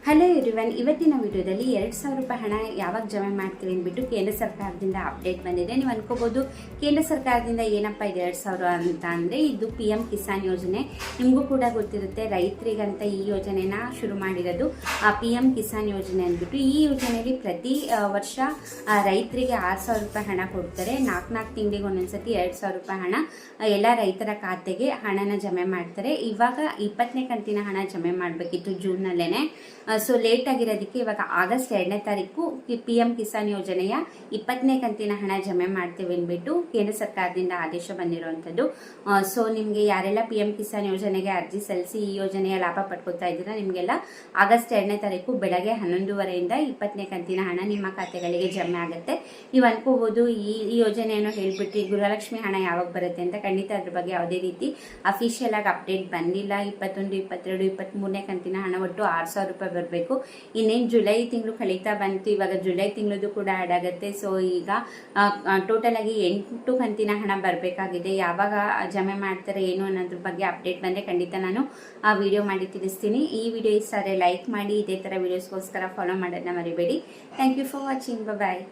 Hello everyone, ಇವತ್ತಿನ ವಿಡಿಯೋದಲ್ಲಿ 2,000 ರೂಪಾಯಿ ಹಣ ಯಾವಾಗ ಜಮೆ ಮಾಡ್ತೀವಿ ಅಂದ್ಬಿಟ್ಟು ಕೇಂದ್ರ ಸರ್ಕಾರದಿಂದ ಅಪ್ಡೇಟ್ ಬಂದಿದೆ. ನೀವು ಅನ್ಕೋಬಹುದು ಕೇಂದ್ರ ಸರ್ಕಾರದಿಂದ ಏನಪ್ಪ ಇದು 2,000 ಅಂತ ಅಂದರೆ ಇದು PM ಕಿಸಾನ್ ಯೋಜನೆ. ನಿಮಗೂ ಕೂಡ ಗೊತ್ತಿರುತ್ತೆ, ರೈತರಿಗಂತ ಈ ಯೋಜನೆನ ಶುರು ಮಾಡಿರೋದು PM ಕಿಸಾನ್ ಯೋಜನೆ ಅಂದ್ಬಿಟ್ಟು. ಈ ಯೋಜನೆಯಲ್ಲಿ ಪ್ರತಿ ವರ್ಷ ರೈತರಿಗೆ 6,000 ರೂಪಾಯಿ ಹಣ ಕೊಡ್ತಾರೆ. 4 ತಿಂಗಳಿಗೆ ಒಂದೊಂದ್ಸತಿ 2,000 ರೂಪಾಯಿ ಹಣ ಎಲ್ಲ ರೈತರ ಖಾತೆಗೆ ಹಣನ ಜಮೆ ಮಾಡ್ತಾರೆ. ಇವಾಗ 20ನೇ ಕಂತಿನ ಹಣ ಜಮೆ ಮಾಡಬೇಕಿತ್ತು ಜೂನ್ನಲ್ಲೇನೆ. ಸೊ ಲೇಟ್ ಆಗಿರೋದಕ್ಕೆ ಇವಾಗ ಆಗಸ್ಟ್ 2ನೇ ತಾರೀಕು PM ಕಿಸಾನ್ ಯೋಜನೆಯ 20ನೇ ಕಂತಿನ ಹಣ ಜಮೆ ಮಾಡ್ತೇವೆ ಅಂದ್ಬಿಟ್ಟು ಕೇಂದ್ರ ಸರ್ಕಾರದಿಂದ ಆದೇಶ ಬಂದಿರುವಂಥದ್ದು. ಸೊ ನಿಮಗೆ ಯಾರೆಲ್ಲ PM ಕಿಸಾನ್ ಯೋಜನೆಗೆ ಅರ್ಜಿ ಸಲ್ಲಿಸಿ ಈ ಯೋಜನೆಯ ಲಾಭ ಪಡ್ಕೊತಾ ಇದ್ದೀರಾ, ನಿಮಗೆಲ್ಲ ಆಗಸ್ಟ್ 2ನೇ ತಾರೀಕು ಬೆಳಗ್ಗೆ 11:30ರಿಂದ 20ನೇ ಕಂತಿನ ಹಣ ನಿಮ್ಮ ಖಾತೆಗಳಿಗೆ ಜಮೆ ಆಗುತ್ತೆ. ನೀವು ಅನ್ಕೋಬಹುದು ಈ ಯೋಜನೆಯನ್ನು ಹೇಳ್ಬಿಟ್ಟು ಗೃಹಲಕ್ಷ್ಮಿ ಹಣ ಯಾವಾಗ ಬರುತ್ತೆ ಅಂತ. ಖಂಡಿತ ಅದ್ರ ಬಗ್ಗೆ ಯಾವುದೇ ರೀತಿ ಅಫಿಷಿಯಲ್ ಆಗಿ ಅಪ್ಡೇಟ್ ಬಂದಿಲ್ಲ. 21, 22, 23ನೇ ಕಂತಿನ ಹಣ ಒಟ್ಟು 6,000 ರೂಪಾಯಿ ಬರಬೇಕು. ಇನ್ನೇನು ಜುಲೈ ತಿಂಗಳು ಕಳೀತಾ ಬಂತು, ಇವಾಗ ಜುಲೈ ತಿಂಗಳದು ಕೂಡ ಆ್ಯಡ್ ಆಗುತ್ತೆ. ಸೊ ಈಗ ಟೋಟಲ್ ಆಗಿ 8 ಕಂತಿನ ಹಣ ಬರಬೇಕಾಗಿದೆ. ಯಾವಾಗ ಜಮೆ ಮಾಡ್ತಾರೆ ಏನು ಅನ್ನೋದ್ರ ಬಗ್ಗೆ ಅಪ್ಡೇಟ್ ಬಂದರೆ ಖಂಡಿತ ನಾನು ಆ ವಿಡಿಯೋ ಮಾಡಿ ತಿಳಿಸ್ತೀನಿ. ಈ ವಿಡಿಯೋ ಇಷ್ಟ ಆದರೆ ಲೈಕ್ ಮಾಡಿ, ಇದೇ ಥರ ವಿಡಿಯೋಸ್ಗೋಸ್ಕರ ಫಾಲೋ ಮಾಡೋದನ್ನ ಮರಿಬೇಡಿ. Thank you for watching. Bye.